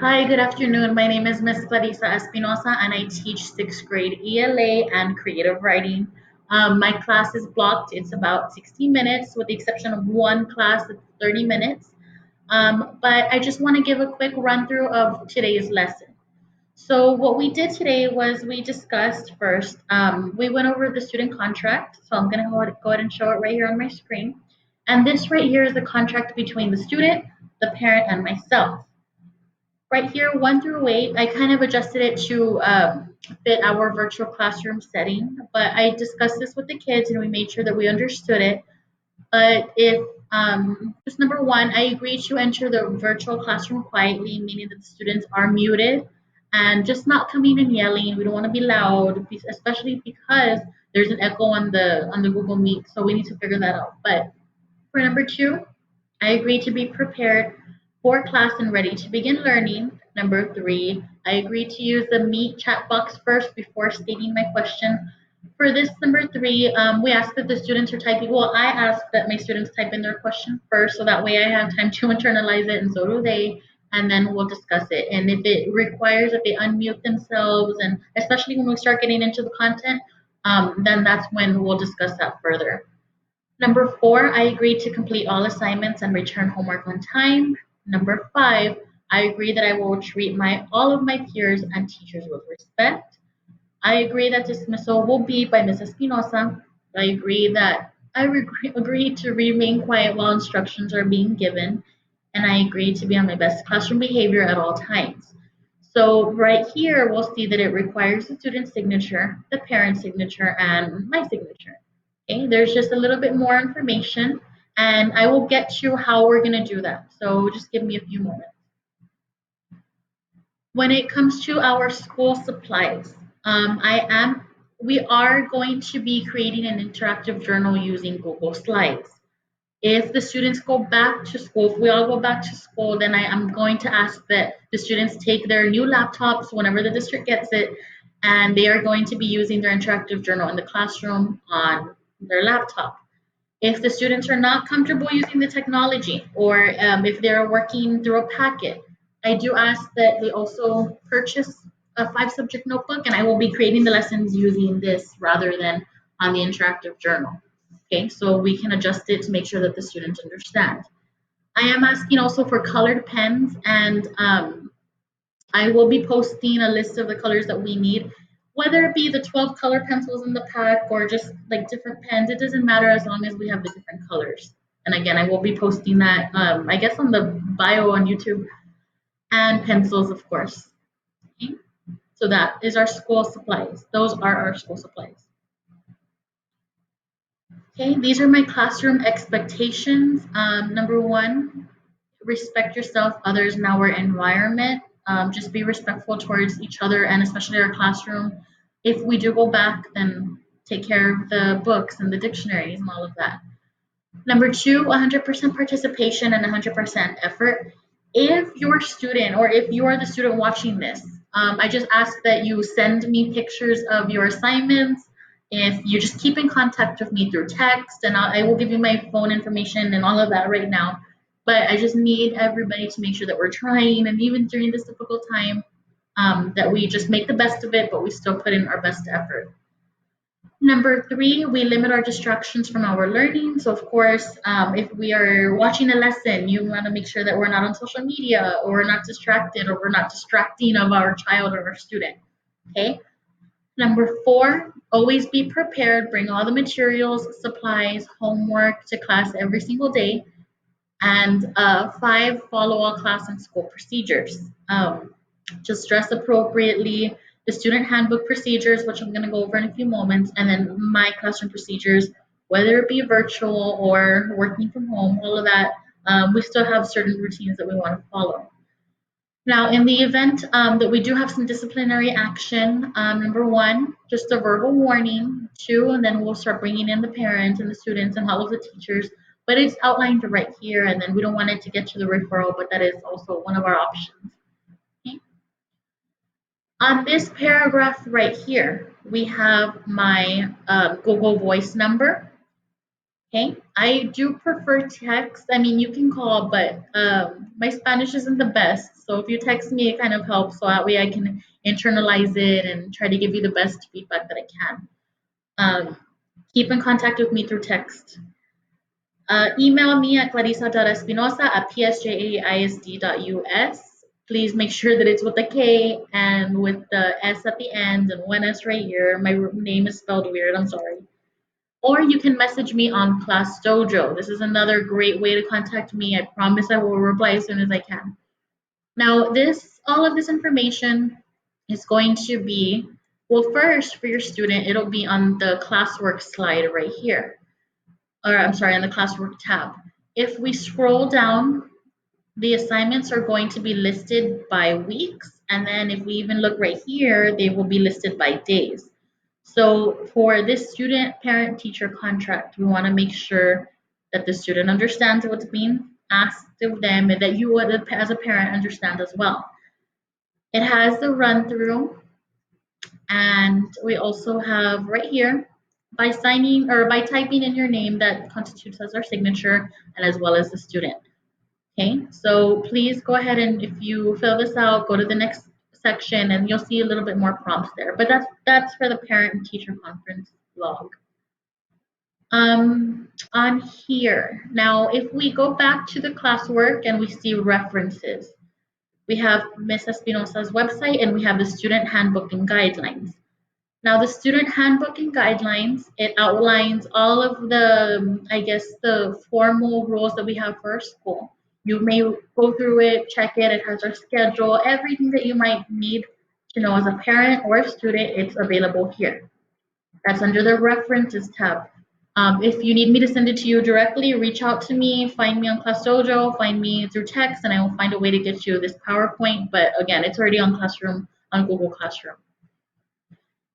Hi, good afternoon. My name is Miss Clarissa Espinosa, and I teach sixth grade ELA and creative writing. My class is blocked. It's about 60 minutes, with the exception of one class that's 30 minutes. But I just want to give a quick run through of today's lesson. So what we did today was we discussed first, we went over the student contract. So I'm going to go ahead and show it right here on my screen. And this right here is the contract between the student, the parent, and myself. Right here, 1 through 8, I kind of adjusted it to fit our virtual classroom setting, but I discussed this with the kids and we made sure that we understood it. But if just number 1, I agree to enter the virtual classroom quietly, meaning that the students are muted and just not coming and yelling. We don't want to be loud, especially because there's an echo on the Google Meet, so we need to figure that out. But for number 2, I agree to be prepared for class and ready to begin learning. Number 3, I agree to use the Meet chat box first before stating my question. For this number 3, we ask that the students are typing. Well, I ask that my students type in their question first, so that way I have time to internalize it, and so do they. And then we'll discuss it. And if it requires that they unmute themselves, and especially when we start getting into the content, then that's when we'll discuss that further. Number 4, I agree to complete all assignments and return homework on time. Number 5, I agree that I will treat all of my peers and teachers with respect. I agree that dismissal will be by Ms. Espinosa. I agree that agree to remain quiet while instructions are being given. And I agree to be on my best classroom behavior at all times. So right here, we'll see that it requires the student's signature, the parent's signature, and my signature. Okay, there's just a little bit more information, and I will get to how we're going to do that. So just give me a few moments. When it comes to our school supplies, we are going to be creating an interactive journal using Google Slides. If the students go back to school, if we all go back to school, then I am going to ask that the students take their new laptops whenever the district gets it, and they are going to be using their interactive journal in the classroom on their laptop. If the students are not comfortable using the technology, or if they're working through a packet, I do ask that they also purchase a 5 subject notebook, and I will be creating the lessons using this rather than on the interactive journal. Okay, so we can adjust it to make sure that the students understand. I am asking also for colored pens, and I will be posting a list of the colors that we need, whether it be the 12 color pencils in the pack or just like different pens. It doesn't matter as long as we have the different colors. And again, I will be posting that, I guess, on the bio on YouTube, and pencils, of course. Okay? So that is our school supplies. Those are our school supplies. Okay, these are my classroom expectations. Number 1, respect yourself, others, and our environment. Just be respectful towards each other and especially our classroom. If we do go back, then take care of the books and the dictionaries and all of that. Number 2, 100% participation and 100% effort. If your student, or if you are the student watching this, I just ask that you send me pictures of your assignments. If you just keep in contact with me through text, and I will give you my phone information and all of that right now. But I just need everybody to make sure that we're trying, and even during this difficult time, that we just make the best of it, but we still put in our best effort. Number 3, we limit our distractions from our learning. So, of course, if we are watching a lesson, you want to make sure that we're not on social media, or we're not distracted, or we're not distracting of our child or our student. Okay. Number 4, always be prepared. Bring all the materials, supplies, homework to class every single day. And 5, follow all class and school procedures. Just dress appropriately, the student handbook procedures, which I'm going to go over in a few moments, and then my classroom procedures, whether it be virtual or working from home, all of that. We still have certain routines that we want to follow. Now, in the event that we do have some disciplinary action, number 1, just a verbal warning. 2, and then we'll start bringing in the parents and the students and all of the teachers. But it's outlined right here, and then we don't want it to get to the referral, but that is also one of our options. Okay. On this paragraph right here, we have my Google Voice number. Okay, I do prefer text. I mean, you can call, but my Spanish isn't the best. So if you text me, it kind of helps. So that way I can internalize it and try to give you the best feedback that I can. Um, Keep in contact with me through text. Email me at clarissa.espinosa@psjaisd.us. Please make sure that it's with a K and with the S at the end and one S right here. My name is spelled weird. I'm sorry. Or you can message me on Class Dojo. This is another great way to contact me. I promise I will reply as soon as I can. Now, all of this information is going to be, well, first for your student, it'll be on the classwork slide right here, or I'm sorry, on the classwork tab. If we scroll down, the assignments are going to be listed by weeks, and then if we even look right here, they will be listed by days. So for this student parent teacher contract, we want to make sure that the student understands what's being asked of them and that you as a parent understand as well. It has the run through, and we also have right here by signing or by typing in your name that constitutes as our signature and as well as the student. Okay, so please go ahead and if you fill this out, go to the next section and you'll see a little bit more prompts there. But that's for the parent and teacher conference log. On here, now if we go back to the classwork and we see references, we have Ms. Espinosa's website and we have the student handbook and guidelines. Now, the student handbook and guidelines, it outlines all of the, I guess, the formal rules that we have for our school. You may go through it, check it, it has our schedule, everything that you might need to know as a parent or a student, it's available here. That's under the references tab. If you need me to send it to you directly, reach out to me, find me on Class Dojo, find me through text, and I will find a way to get you this PowerPoint. But again, it's already on Classroom, on Google Classroom.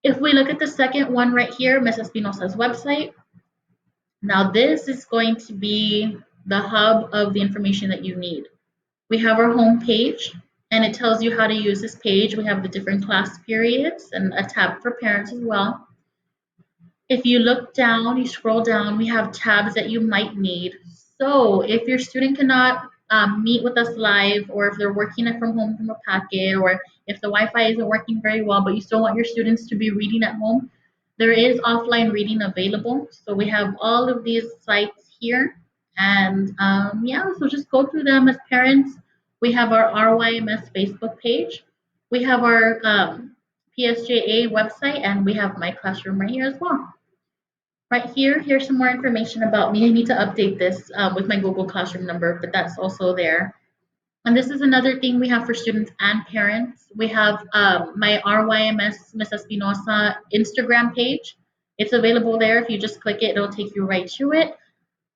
If we look at the second one right here, Ms. Espinosa's website, now this is going to be the hub of the information that you need. We have our home page, and it tells you how to use this page. We have the different class periods and a tab for parents as well. If you look down, you scroll down, we have tabs that you might need. So if your student cannot meet with us live, or if they're working it from home from a packet, or if the Wi-Fi isn't working very well, but you still want your students to be reading at home, there is offline reading available. So we have all of these sites here. And yeah, so just go through them as parents. We have our RYMS Facebook page. We have our PSJA website, and we have my classroom right here as well. Right here, here's some more information about me. I need to update this with my Google Classroom number, but that's also there. And this is another thing we have for students and parents. We have my RYMS Miss Espinosa Instagram page. It's available there. If you just click it, it'll take you right to it.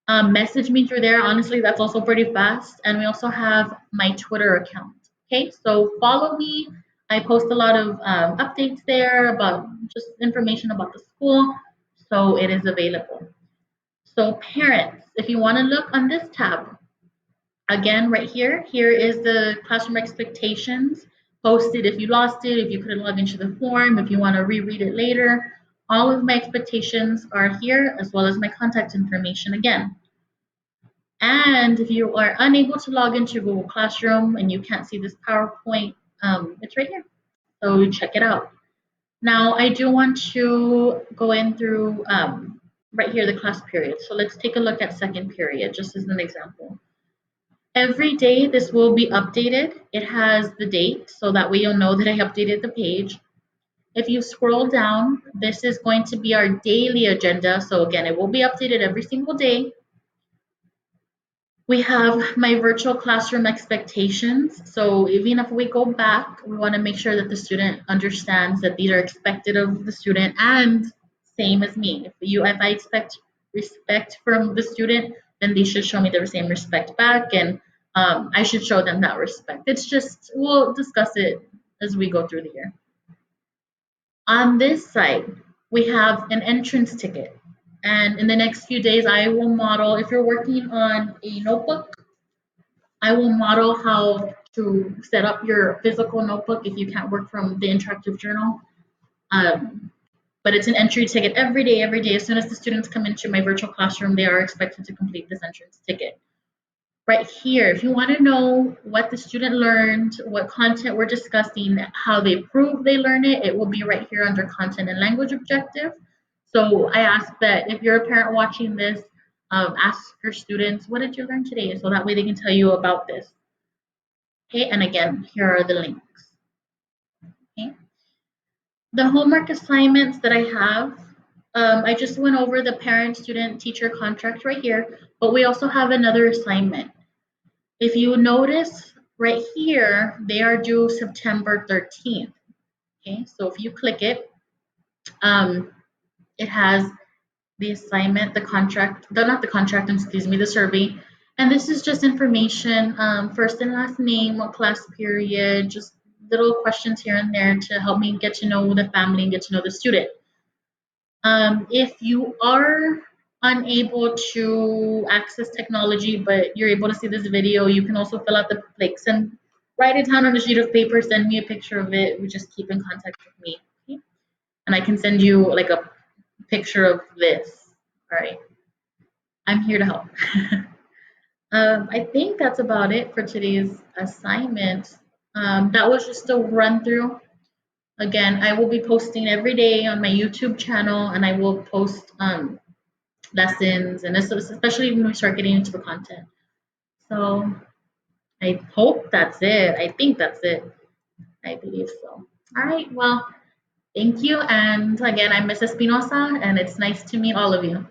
Message me through there. Honestly, that's also pretty fast. And we also have my Twitter account. Okay, so follow me. I post a lot of updates there about just information about the school. So it is available. So parents, if you want to look on this tab, again, right here, here is the classroom expectations posted if you lost it, if you couldn't log into the form, if you want to reread it later. All of my expectations are here, as well as my contact information again. And if you are unable to log into Google Classroom and you can't see this PowerPoint, it's right here. So check it out. Now, I do want to go in through right here the class period. So let's take a look at second period, just as an example. Every day this will be updated. It has the date, so that way you'll know that I updated the page. If you scroll down, this is going to be our daily agenda. So again, it will be updated every single day. We have my virtual classroom expectations. So even if we go back, we want to make sure that the student understands that these are expected of the student, and same as me. If I expect respect from the student, then they should show me the same respect back, and I should show them that respect. It's just, we'll discuss it as we go through the year. On this side, we have an entrance ticket. And in the next few days, I will model, if you're working on a notebook, I will model how to set up your physical notebook if you can't work from the interactive journal. Um, but it's an entry ticket every day, every day. As soon as the students come into my virtual classroom, they are expected to complete this entrance ticket. Right here, if you want to know what the student learned, what content we're discussing, how they prove they learn it, it will be right here under content and language objective. So I ask that if you're a parent watching this, ask your students, what did you learn today? So that way they can tell you about this. Okay, and again, here are the links. Okay. The homework assignments that I have, I just went over the parent, student, teacher contract right here, but we also have another assignment. If you notice right here, they are due September 13th. Okay, so if you click it, it has the assignment, the contract, not the contract, excuse me, the survey. And this is just information, first and last name, what class period, just little questions here and there to help me get to know the family and get to know the student. If you are unable to access technology, but you're able to see this video, you can also fill out the links and write it down on a sheet of paper, send me a picture of it. We just keep in contact with me. Okay? And I can send you like a picture of this. All right. I'm here to help. I think that's about it for today's assignment. That was just a run through. Again, I will be posting every day on my YouTube channel, and I will post lessons, and especially when we start getting into the content. So I hope that's it. I think that's it. I believe so. All right. Well, thank you. And again, I'm Mrs. Espinosa, and it's nice to meet all of you.